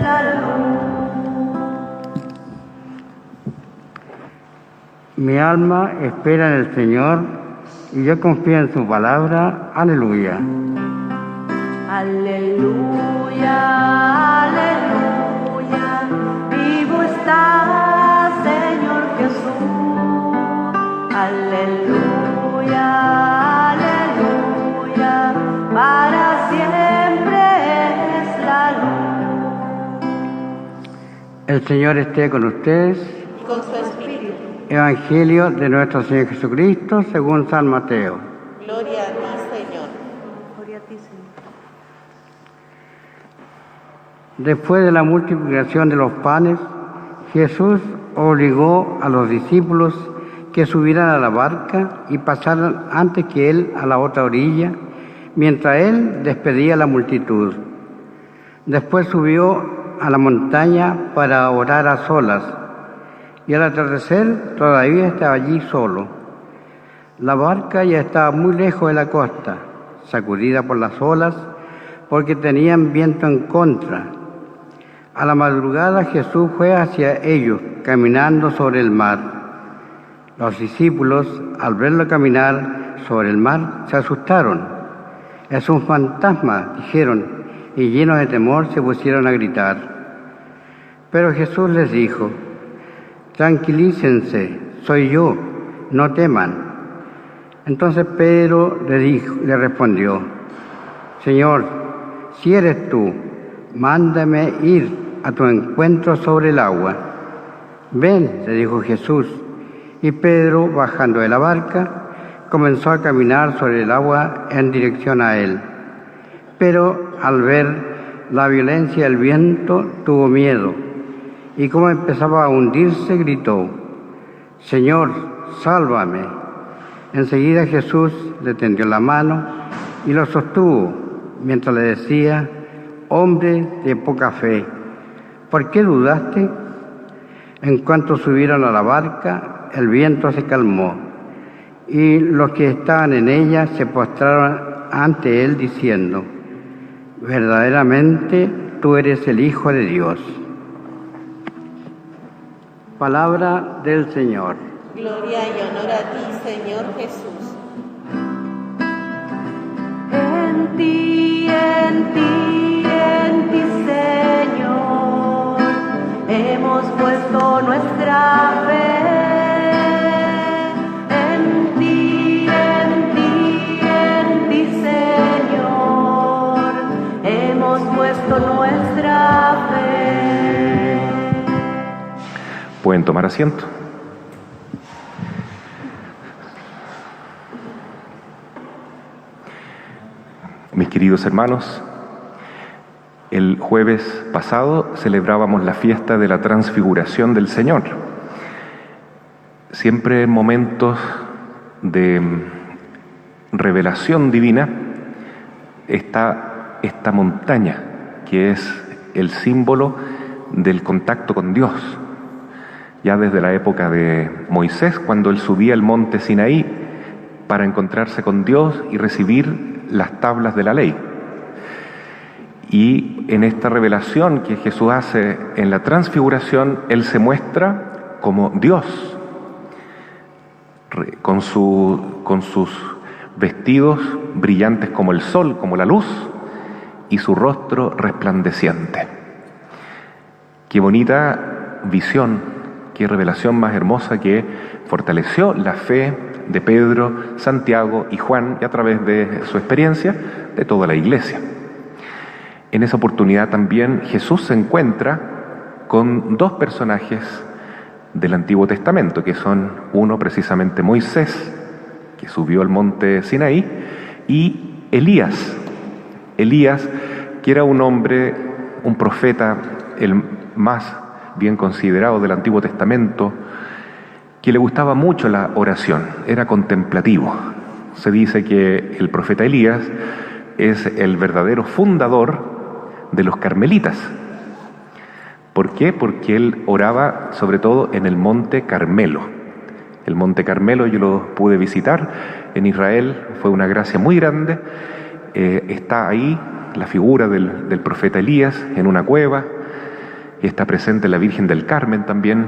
la luz. Mi alma espera en el Señor y yo confío en su palabra. Aleluya. Aleluya, aleluya, vivo está, Señor Jesús. Aleluya, aleluya, para siempre es la luz. El Señor esté con ustedes. Y con su espíritu. Evangelio de nuestro Señor Jesucristo según San Mateo. Gloria a ti, Señor. Gloria a ti, Señor. Después de la multiplicación de los panes, Jesús obligó a los discípulos que subieran a la barca y pasaran antes que él a la otra orilla, mientras él despedía a la multitud. Después subió a la montaña para orar a solas, y al atardecer todavía estaba allí solo. La barca ya estaba muy lejos de la costa, sacudida por las olas, porque tenían viento en contra. A la madrugada Jesús fue hacia ellos, caminando sobre el mar. Los discípulos, al verlo caminar sobre el mar, se asustaron. «Es un fantasma», dijeron, y llenos de temor se pusieron a gritar. Pero Jesús les dijo: «Tranquilícense, soy yo, no teman». Entonces Pedro le respondió: «Señor, si eres tú, mándame ir a tu encuentro sobre el agua». «Ven», le dijo Jesús, y Pedro, bajando de la barca, comenzó a caminar sobre el agua en dirección a él. Pero al ver la violencia del viento, tuvo miedo, y como empezaba a hundirse, gritó: «Señor, sálvame». Enseguida Jesús le tendió la mano y lo sostuvo, mientras le decía: «Hombre de poca fe, ¿por qué dudaste?». En cuanto subieron a la barca, el viento se calmó, y los que estaban en ella se postraron ante él, diciendo: «Verdaderamente tú eres el Hijo de Dios». Palabra del Señor. Gloria y honor a ti, Señor Jesús. En ti, en ti, en ti, Señor, hemos puesto nuestra fe. En ti, en ti, en ti, Señor, hemos puesto nuestra fe. Pueden tomar asiento. Mis queridos hermanos, el jueves pasado celebrábamos la fiesta de la transfiguración del Señor. Siempre en momentos de revelación divina está esta montaña, que es el símbolo del contacto con Dios. Ya desde la época de Moisés, cuando él subía el monte Sinaí para encontrarse con Dios y recibir las tablas de la ley. Y en esta revelación que Jesús hace en la transfiguración, él se muestra como Dios, con sus vestidos brillantes como el sol, como la luz, y su rostro resplandeciente. Qué bonita visión, qué revelación más hermosa, que fortaleció la fe de Pedro, Santiago y Juan, y a través de su experiencia, de toda la iglesia. En esa oportunidad también Jesús se encuentra con dos personajes del Antiguo Testamento, que son uno precisamente Moisés, que subió al monte Sinaí, y Elías. Elías, que era un hombre, un profeta, el más bien considerado del Antiguo Testamento, que le gustaba mucho la oración, era contemplativo. Se dice que el profeta Elías es el verdadero fundador de los carmelitas. ¿Por qué? Porque él oraba sobre todo en el monte Carmelo. El monte Carmelo yo lo pude visitar en Israel, fue una gracia muy grande. Está ahí la figura del profeta Elías en una cueva, y está presente la Virgen del Carmen también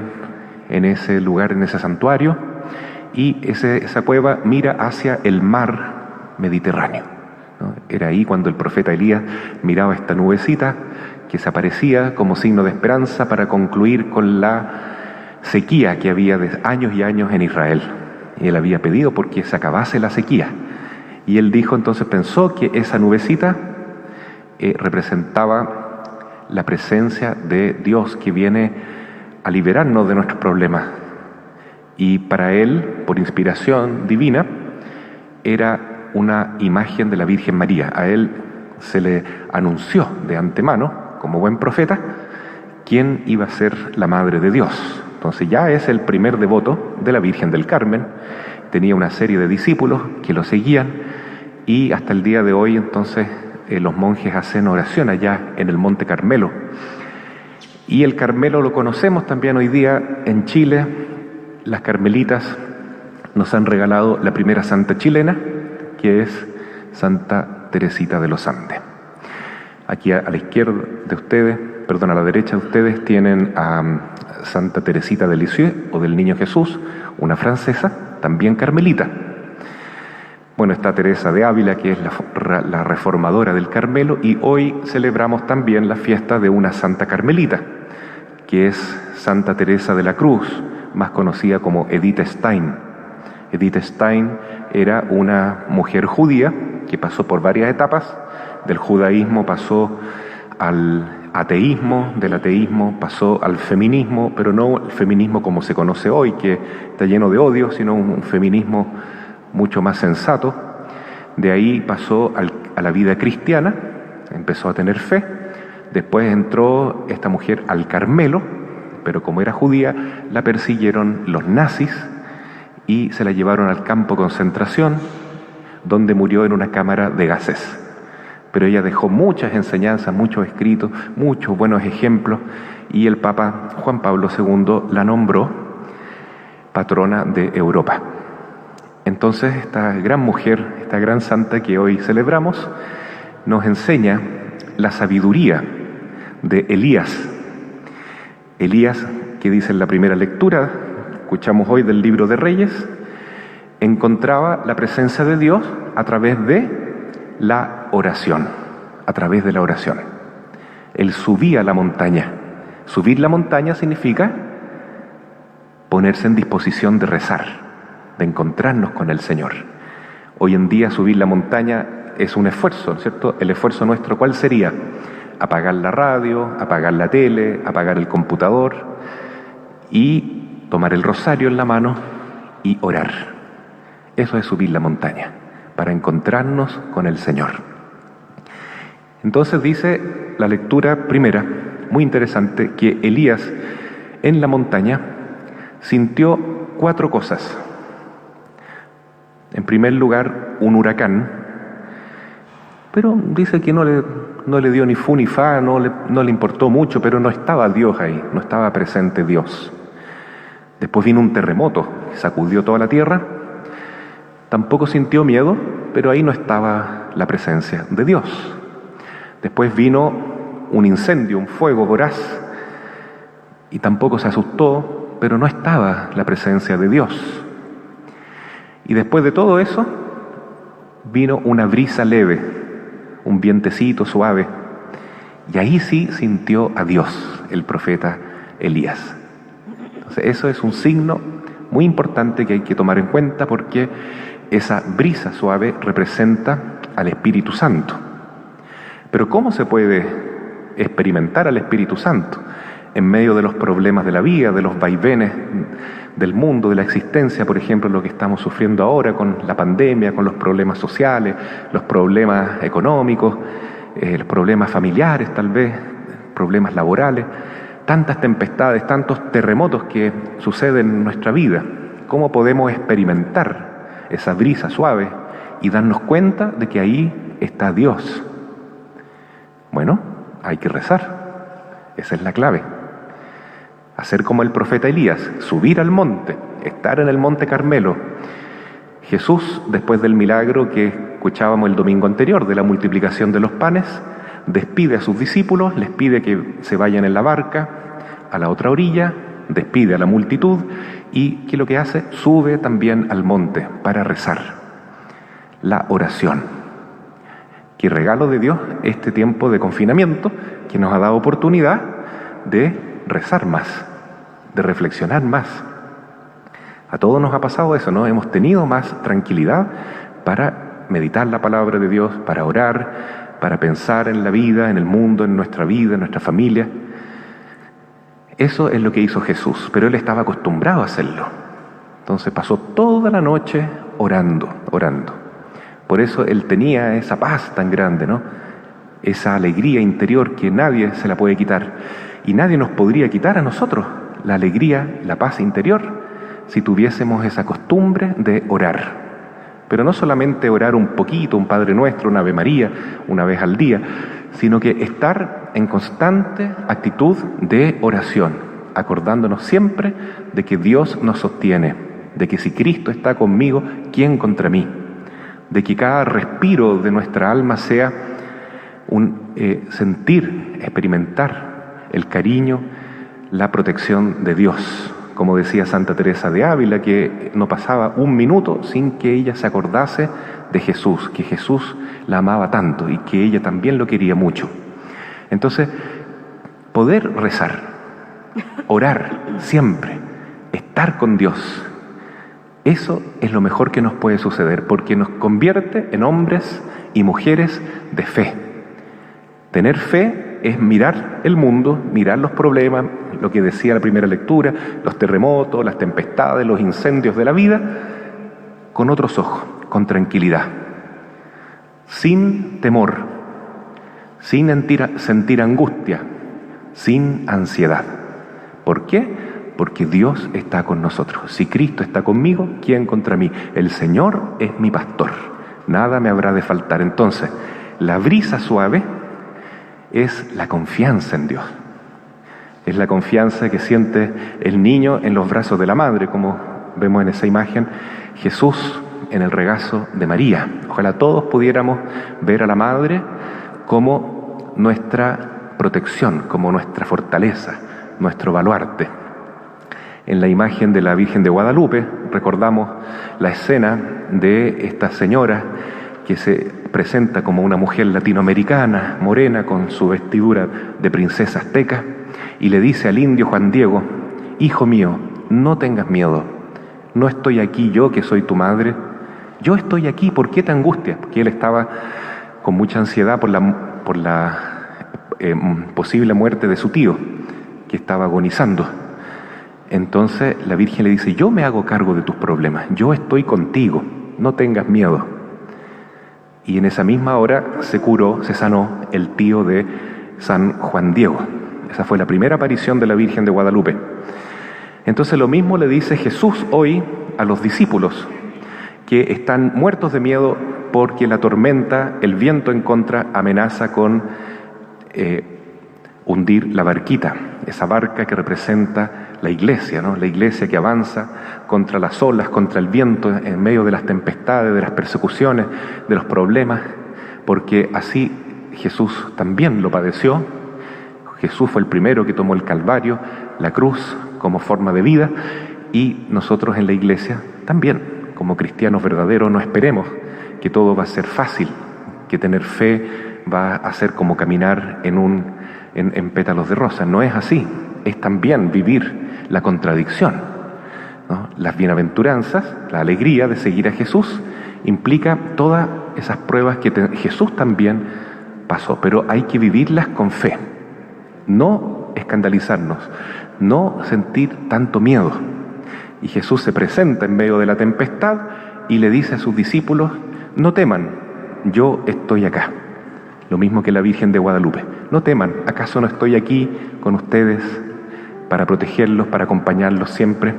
en ese lugar, en ese santuario, y esa cueva mira hacia el mar Mediterráneo, ¿no? Era ahí cuando el profeta Elías miraba esta nubecita que se aparecía como signo de esperanza para concluir con la sequía que había de años y años en Israel. Y él había pedido porque se acabase la sequía. Y él dijo, entonces pensó que esa nubecita representaba la presencia de Dios que viene a liberarnos de nuestros problemas. Y para él, por inspiración divina, era una imagen de la Virgen María. A él se le anunció de antemano, como buen profeta, quién iba a ser la Madre de Dios. Entonces ya es el primer devoto de la Virgen del Carmen. Tenía una serie de discípulos que lo seguían y hasta el día de hoy entonces los monjes hacen oración allá en el Monte Carmelo. Y el Carmelo lo conocemos también hoy día en Chile. Las carmelitas nos han regalado la primera santa chilena, que es Santa Teresita de los Andes. Aquí a la izquierda de ustedes, perdón, a la derecha de ustedes tienen a Santa Teresita de Lisieux o del Niño Jesús, una francesa, también carmelita. Bueno, está Teresa de Ávila, que es la reformadora del Carmelo, y hoy celebramos también la fiesta de una santa carmelita, que es Santa Teresa de la Cruz, más conocida como Edith Stein. Edith Stein era una mujer judía que pasó por varias etapas. Del judaísmo pasó al ateísmo, del ateísmo pasó al feminismo, pero no el feminismo como se conoce hoy, que está lleno de odio, sino un feminismo mucho más sensato. De ahí pasó a la vida cristiana, empezó a tener fe. Después entró esta mujer al Carmelo, pero como era judía, la persiguieron los nazis y se la llevaron al campo de concentración, donde murió en una cámara de gases. Pero ella dejó muchas enseñanzas, muchos escritos, muchos buenos ejemplos, y el Papa Juan Pablo II la nombró patrona de Europa. Entonces esta gran mujer, esta gran santa que hoy celebramos, nos enseña la sabiduría de Elías. Elías, que dice en la primera lectura, escuchamos hoy del libro de Reyes, encontraba la presencia de Dios a través de la oración, a través de la oración. Él subía la montaña. Subir la montaña significa ponerse en disposición de rezar, de encontrarnos con el Señor. Hoy en día subir la montaña es un esfuerzo, ¿cierto? El esfuerzo nuestro, ¿cuál sería? Apagar la radio, apagar la tele, apagar el computador y tomar el rosario en la mano y orar. Eso es subir la montaña, para encontrarnos con el Señor. Entonces dice la lectura primera, muy interesante, que Elías en la montaña sintió 4 cosas. En primer lugar, un huracán, pero dice que no le dio ni fu ni fa, no le importó mucho, pero no estaba Dios ahí, no estaba presente Dios. Después vino un terremoto que sacudió toda la tierra. Tampoco sintió miedo, pero ahí no estaba la presencia de Dios. Después vino un incendio, un fuego voraz, y tampoco se asustó, pero no estaba la presencia de Dios. Y después de todo eso, vino una brisa leve, un vientecito suave, y ahí sí sintió a Dios, el profeta Elías. Entonces, eso es un signo muy importante que hay que tomar en cuenta, porque esa brisa suave representa al Espíritu Santo. Pero ¿cómo se puede experimentar al Espíritu Santo? En medio de los problemas de la vida, de los vaivenes del mundo, de la existencia, por ejemplo, lo que estamos sufriendo ahora con la pandemia, con los problemas sociales, los problemas económicos, los problemas familiares tal vez, problemas laborales, tantas tempestades, tantos terremotos que suceden en nuestra vida. ¿Cómo podemos experimentar esa brisa suave y darnos cuenta de que ahí está Dios? Bueno, hay que rezar. Esa es la clave. Hacer como el profeta Elías, subir al monte, estar en el Monte Carmelo. Jesús, después del milagro que escuchábamos el domingo anterior, de la multiplicación de los panes, despide a sus discípulos, les pide que se vayan en la barca a la otra orilla, despide a la multitud y ¿qué es lo que hace? Sube también al monte para rezar. La oración. Qué regalo de Dios este tiempo de confinamiento que nos ha dado oportunidad de rezar más, de reflexionar más. A todos nos ha pasado eso, ¿no? Hemos tenido más tranquilidad para meditar la palabra de Dios, para orar, para pensar en la vida, en el mundo, en nuestra vida, en nuestra familia. Eso es lo que hizo Jesús, pero Él estaba acostumbrado a hacerlo. Entonces pasó toda la noche orando. Por eso Él tenía esa paz tan grande, ¿no? Esa alegría interior que nadie se la puede quitar. Y nadie nos podría quitar a nosotros la alegría, la paz interior, si tuviésemos esa costumbre de orar. Pero no solamente orar un poquito, un Padre Nuestro, una Ave María, una vez al día, sino que estar en constante actitud de oración, acordándonos siempre de que Dios nos sostiene, de que si Cristo está conmigo, ¿quién contra mí? De que cada respiro de nuestra alma sea un sentir, experimentar el cariño, la protección de Dios. Como decía Santa Teresa de Ávila, que no pasaba un minuto sin que ella se acordase de Jesús, que Jesús la amaba tanto y que ella también lo quería mucho. Entonces, poder rezar, orar siempre, estar con Dios, eso es lo mejor que nos puede suceder, porque nos convierte en hombres y mujeres de fe. Tener fe es mirar el mundo, mirar los problemas, lo que decía la primera lectura, los terremotos, las tempestades, los incendios de la vida, con otros ojos, con tranquilidad, sin temor, sin sentir angustia, sin ansiedad. ¿Por qué? Porque Dios está con nosotros. Si Cristo está conmigo, ¿quién contra mí? El Señor es mi pastor, nada me habrá de faltar. Entonces, la brisa suave es la confianza en Dios. Es la confianza que siente el niño en los brazos de la madre, como vemos en esa imagen, Jesús en el regazo de María. Ojalá todos pudiéramos ver a la madre como nuestra protección, como nuestra fortaleza, nuestro baluarte. En la imagen de la Virgen de Guadalupe recordamos la escena de esta señora que se presenta como una mujer latinoamericana, morena, con su vestidura de princesa azteca, y le dice al indio Juan Diego: hijo mío, no tengas miedo, no estoy aquí yo que soy tu madre, yo estoy aquí, ¿por qué te angustias? Porque él estaba con mucha ansiedad por la posible muerte de su tío, que estaba agonizando. Entonces la Virgen le dice: yo me hago cargo de tus problemas, yo estoy contigo, no tengas miedo. Y en esa misma hora se curó, se sanó el tío de San Juan Diego. Esa fue la primera aparición de la Virgen de Guadalupe. Entonces lo mismo le dice Jesús hoy a los discípulos, que están muertos de miedo porque la tormenta, el viento en contra, amenaza con hundir la barquita, esa barca que representa la iglesia, ¿no? La iglesia que avanza contra las olas, contra el viento, en medio de las tempestades, de las persecuciones, de los problemas, porque así Jesús también lo padeció. Jesús fue el primero que tomó el Calvario, la cruz como forma de vida, y nosotros en la iglesia también, como cristianos verdaderos, no esperemos que todo va a ser fácil, que tener fe va a ser como caminar en pétalos de rosa. No es así, es también vivir la contradicción, ¿no? Las bienaventuranzas, la alegría de seguir a Jesús, implica todas esas pruebas que Jesús también pasó, pero hay que vivirlas con fe. No escandalizarnos, no sentir tanto miedo. Y Jesús se presenta en medio de la tempestad y le dice a sus discípulos: no teman, yo estoy acá. Lo mismo que la Virgen de Guadalupe: no teman, ¿acaso no estoy aquí con ustedes para protegerlos, para acompañarlos siempre?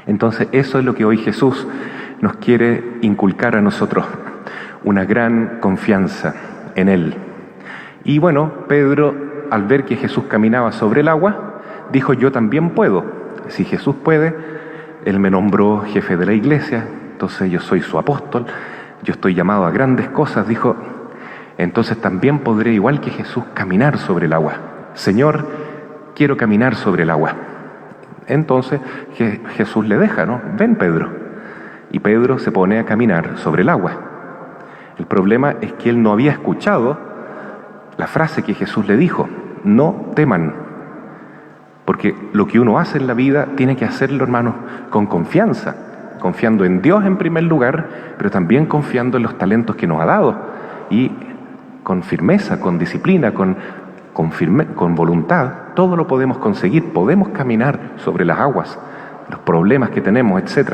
Entonces eso es lo que hoy Jesús nos quiere inculcar a nosotros, una gran confianza en Él. Y bueno, Pedro, al ver que Jesús caminaba sobre el agua, dijo: yo también puedo. Si Jesús puede, Él me nombró jefe de la iglesia, entonces yo soy su apóstol, yo estoy llamado a grandes cosas, dijo. entonces también podré, igual que Jesús, caminar sobre el agua. Señor, quiero caminar sobre el agua. Entonces Jesús le deja, ¿no? Ven, Pedro. Y Pedro se pone a caminar sobre el agua. El problema es que él no había escuchado la frase que Jesús le dijo: no teman. Porque lo que uno hace en la vida tiene que hacerlo, hermanos, con confianza, confiando en Dios en primer lugar, pero también confiando en los talentos que nos ha dado, y con firmeza, con disciplina, con voluntad, todo lo podemos conseguir, podemos caminar sobre las aguas, los problemas que tenemos, etc.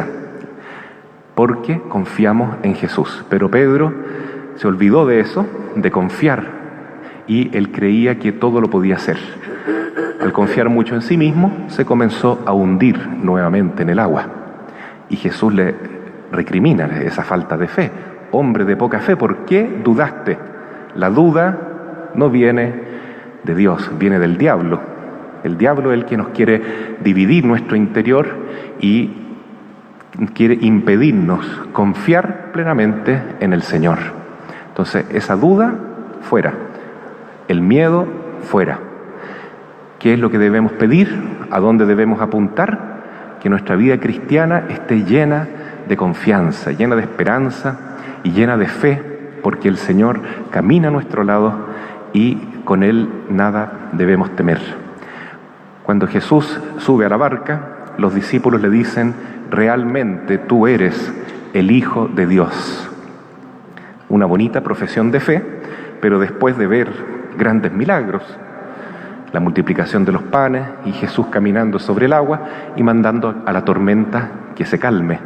Porque confiamos en Jesús. Pero Pedro se olvidó de eso, de confiar, y él creía que todo lo podía hacer. Al confiar mucho en sí mismo, se comenzó a hundir nuevamente en el agua. Y Jesús le recrimina esa falta de fe. Hombre de poca fe, ¿por qué dudaste? La duda no viene de Dios, viene del diablo. El diablo es el que nos quiere dividir nuestro interior y quiere impedirnos confiar plenamente en el Señor. Entonces, esa duda, fuera. El miedo, fuera. ¿Qué es lo que debemos pedir? ¿A dónde debemos apuntar? Que nuestra vida cristiana esté llena de confianza, llena de esperanza y llena de fe, porque el Señor camina a nuestro lado y con Él nada debemos temer. Cuando Jesús sube a la barca, los discípulos le dicen: realmente tú eres el Hijo de Dios. Una bonita profesión de fe, pero después de ver grandes milagros, la multiplicación de los panes y Jesús caminando sobre el agua y mandando a la tormenta que se calme.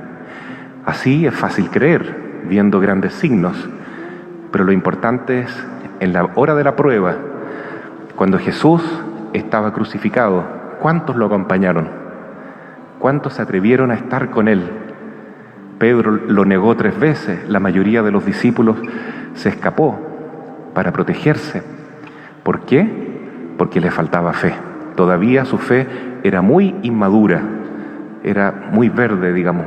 Así es fácil creer, viendo grandes signos, pero lo importante es en la hora de la prueba, cuando Jesús estaba crucificado, ¿cuántos lo acompañaron? ¿Cuántos se atrevieron a estar con Él? Pedro lo negó 3 veces, la mayoría de los discípulos se escapó para protegerse. ¿Por qué? Porque le faltaba fe. Todavía su fe era muy inmadura, era muy verde, digamos.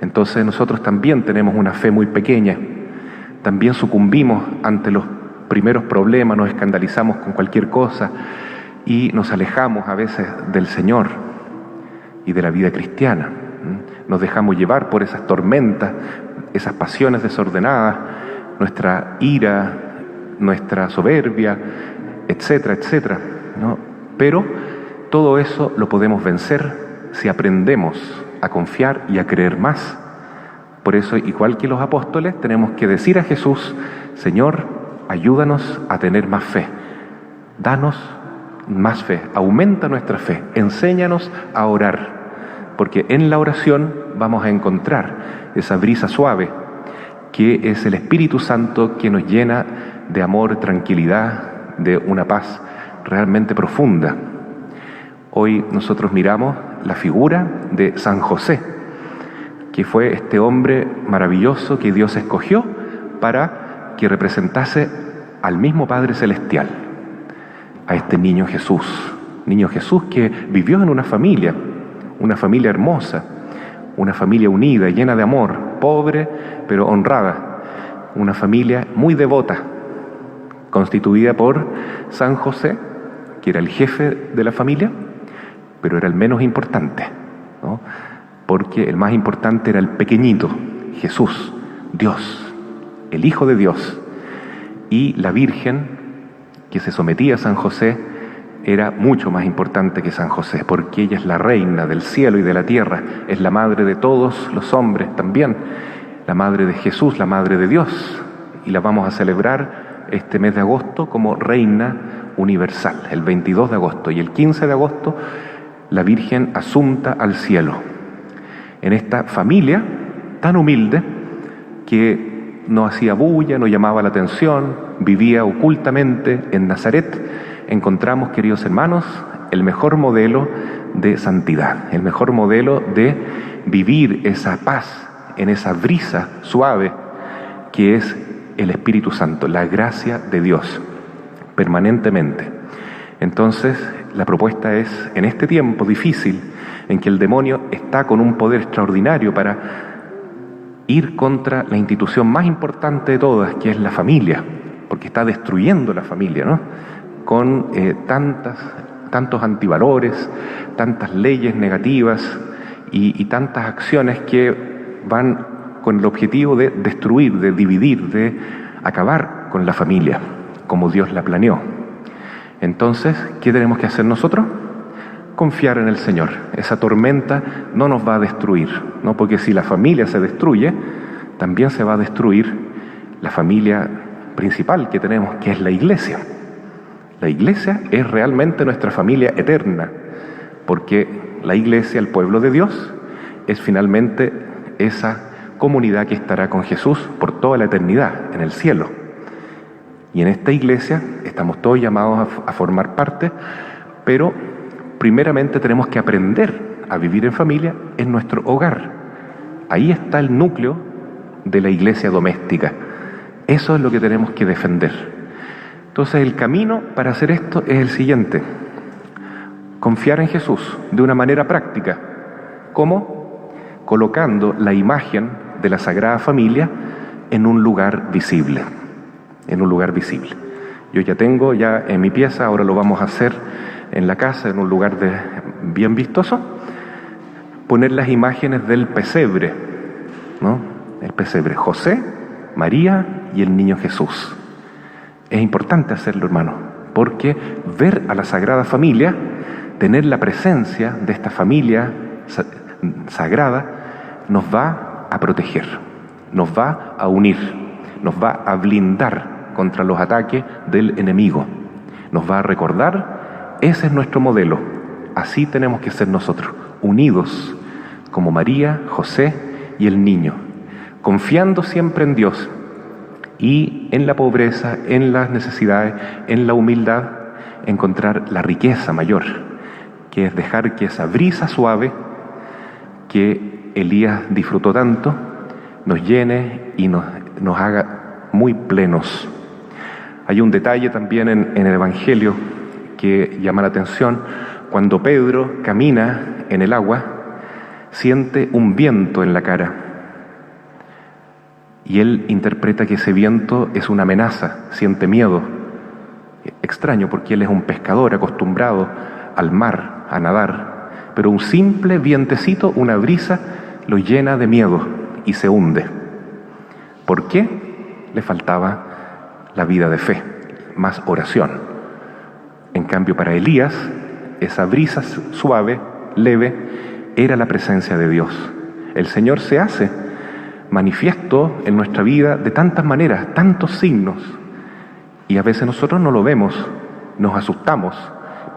Entonces nosotros también tenemos una fe muy pequeña. También sucumbimos ante los primeros problemas, nos escandalizamos con cualquier cosa y nos alejamos a veces del Señor y de la vida cristiana. Nos dejamos llevar por esas tormentas, esas pasiones desordenadas, nuestra ira, nuestra soberbia, etcétera, etcétera, ¿no? Pero todo eso lo podemos vencer si aprendemos a confiar y a creer más. Por eso, igual que los apóstoles, tenemos que decir a Jesús: Señor, ayúdanos a tener más fe, danos más fe, aumenta nuestra fe, enséñanos a orar, porque en la oración vamos a encontrar esa brisa suave que es el Espíritu Santo que nos llena de amor, tranquilidad, de una paz realmente profunda. Hoy nosotros miramos la figura de San José, que fue este hombre maravilloso que Dios escogió para que representase al mismo Padre Celestial, a este niño Jesús que vivió en una familia hermosa, una familia unida, llena de amor, pobre pero honrada, una familia muy devota, constituida por San José, que era el jefe de la familia, pero era el menos importante, ¿no? Porque el más importante era el pequeñito, Jesús, Dios, el Hijo de Dios. Y la Virgen, que se sometía a San José, era mucho más importante que San José, porque ella es la reina del cielo y de la tierra, es la madre de todos los hombres también, la madre de Jesús, la madre de Dios, y la vamos a celebrar este mes de agosto como reina universal, el 22 de agosto, y el 15 de agosto la Virgen asunta al cielo. En esta familia tan humilde que no hacía bulla, no llamaba la atención, vivía ocultamente en Nazaret, encontramos, queridos hermanos, el mejor modelo de santidad, el mejor modelo de vivir esa paz en esa brisa suave que es el Espíritu Santo, la gracia de Dios, permanentemente. Entonces, la propuesta es, en este tiempo difícil, en que el demonio está con un poder extraordinario para ir contra la institución más importante de todas, que es la familia, porque está destruyendo la familia, ¿no? Con tantos antivalores, tantas leyes negativas y tantas acciones que van con el objetivo de destruir, de dividir, de acabar con la familia, como Dios la planeó. Entonces, ¿qué tenemos que hacer nosotros? Confiar en el Señor. Esa tormenta no nos va a destruir, ¿no? Porque si la familia se destruye, también se va a destruir la familia principal que tenemos, que es la iglesia. La iglesia es realmente nuestra familia eterna, porque la iglesia, el pueblo de Dios, es finalmente esa comunidad que estará con Jesús por toda la eternidad en el cielo. Y en esta iglesia estamos todos llamados a formar parte, pero primeramente tenemos que aprender a vivir en familia en nuestro hogar. Ahí está el núcleo de la iglesia doméstica. Eso es lo que tenemos que defender. Entonces el camino para hacer esto es el siguiente: confiar en Jesús de una manera práctica. ¿Cómo? Colocando la imagen de la Sagrada Familia en un lugar visible. En un lugar visible. Yo ya tengo en mi pieza, ahora lo vamos a hacer en la casa, en un lugar bien vistoso, poner las imágenes del pesebre, ¿no? El pesebre, José, María y el niño Jesús. Es importante hacerlo, hermano, porque ver a la Sagrada Familia, tener la presencia de esta familia sagrada, nos va a proteger, nos va a unir, nos va a blindar contra los ataques del enemigo, nos va a recordar, ese es nuestro modelo, así tenemos que ser nosotros, unidos como María, José y el niño, confiando siempre en Dios y en la pobreza, en las necesidades, en la humildad, encontrar la riqueza mayor, que es dejar que esa brisa suave que Elías disfrutó tanto nos llene y nos haga muy plenos. Hay un detalle también en el Evangelio que llama la atención. Cuando Pedro camina en el agua, siente un viento en la cara. Y él interpreta que ese viento es una amenaza, siente miedo. Extraño, porque él es un pescador acostumbrado al mar, a nadar. Pero un simple vientecito, una brisa, lo llena de miedo y se hunde. ¿Por qué? Le faltaba la vida de fe, más oración. En cambio, para Elías, esa brisa suave, leve, era la presencia de Dios. El Señor se hace manifiesto en nuestra vida de tantas maneras, tantos signos, y a veces nosotros no lo vemos, nos asustamos,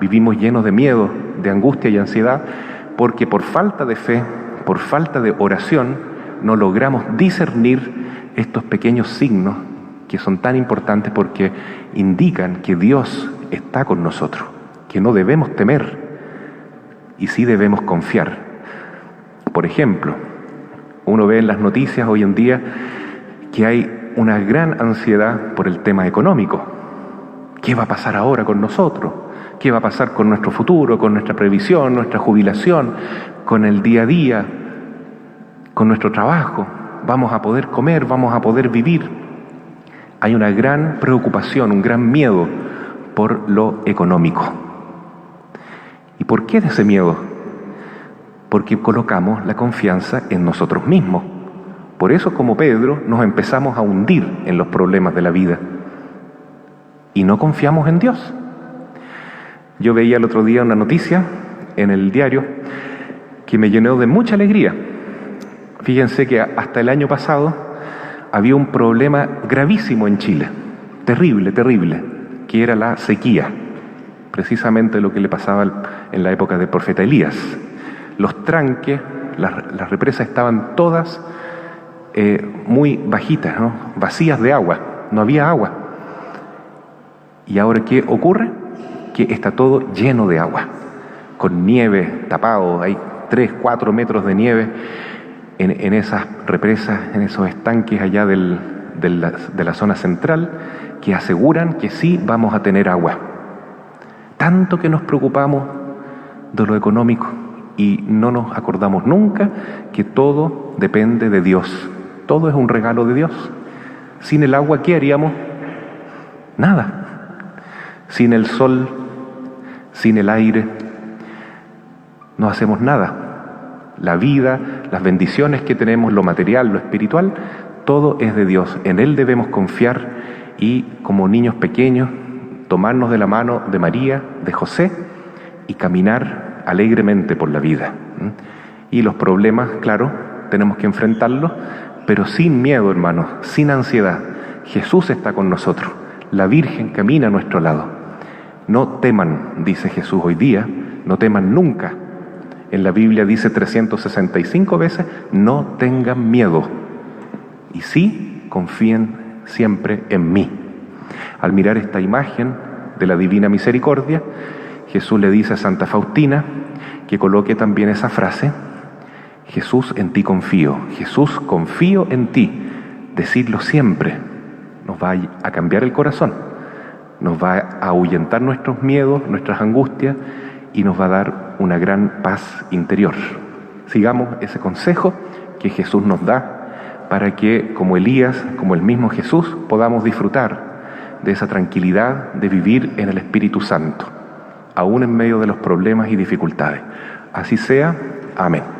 vivimos llenos de miedo, de angustia y ansiedad, porque por falta de fe, por falta de oración, no logramos discernir estos pequeños signos que son tan importantes porque indican que Dios está con nosotros, que no debemos temer y sí debemos confiar. Por ejemplo, uno ve en las noticias hoy en día que hay una gran ansiedad por el tema económico. ¿Qué va a pasar ahora con nosotros? ¿Qué va a pasar con nuestro futuro, con nuestra previsión, nuestra jubilación, con el día a día, con nuestro trabajo? ¿Vamos a poder comer? ¿Vamos a poder vivir? Hay una gran preocupación, un gran miedo por lo económico. ¿Y por qué de ese miedo? Porque colocamos la confianza en nosotros mismos. Por eso, como Pedro, nos empezamos a hundir en los problemas de la vida y no confiamos en Dios. Yo veía el otro día una noticia en el diario que me llenó de mucha alegría. Fíjense que hasta el año pasado había un problema gravísimo en Chile, terrible, que era la sequía, precisamente lo que le pasaba en la época del profeta Elías. Los tranques, las represas estaban todas muy bajitas, ¿no? Vacías de agua, no había agua. ¿Y ahora qué ocurre? Que está todo lleno de agua, con nieve tapado, hay 3-4 metros de nieve en esas represas, en esos estanques allá de la zona central, que aseguran que sí vamos a tener agua. Tanto que nos preocupamos de lo económico y no nos acordamos nunca que todo depende de Dios. Todo es un regalo de Dios. Sin el agua, ¿qué haríamos? Nada. Sin el sol, sin el aire, no hacemos nada. La vida, las bendiciones que tenemos, lo material, lo espiritual, todo es de Dios. En Él debemos confiar y, como niños pequeños, tomarnos de la mano de María, de José, y caminar alegremente por la vida. Y los problemas, claro, tenemos que enfrentarlos, pero sin miedo, hermanos, sin ansiedad. Jesús está con nosotros. La Virgen camina a nuestro lado. No teman, dice Jesús hoy día, no teman nunca. En la Biblia dice 365 veces, no tengan miedo. Y sí, confíen siempre en mí. Al mirar esta imagen de la Divina Misericordia, Jesús le dice a Santa Faustina que coloque también esa frase: Jesús, en ti confío. Jesús, confío en ti. Decirlo siempre nos va a cambiar el corazón, nos va a ahuyentar nuestros miedos, nuestras angustias, y nos va a dar una gran paz interior. Sigamos ese consejo que Jesús nos da para que, como Elías, como el mismo Jesús, podamos disfrutar de esa tranquilidad de vivir en el Espíritu Santo, aún en medio de los problemas y dificultades. Así sea. Amén.